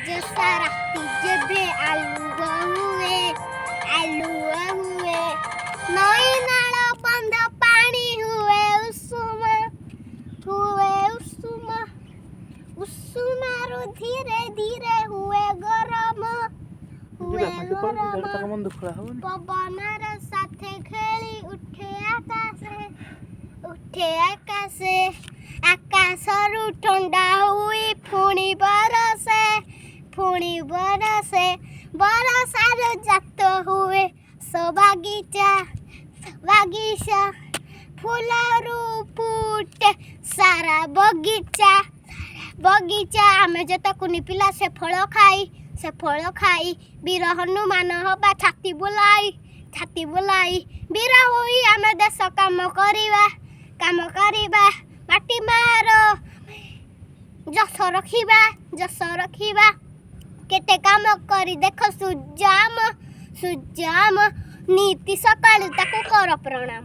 जैसा राती जेबे आलुआ हुए नई नाल बंद पानी हुए उषुमारू धीरे धीरे हुए गरम पवनर साथे खेली उठे आकाशे आकाशरू ठंडा हुई पुणी बरसे बरसार जात हुए सो बगीचा फूलरू फूटे सारा बगीचा आमे जतकु निपिला से फल खाई वीर हनुमान हवा छाती बुलाई वीर होई आमे देश काम करिबा माटी मार जस रखिबा केते काम करी देख सूर्याम नीति सकाळु ताको कर प्रणाम।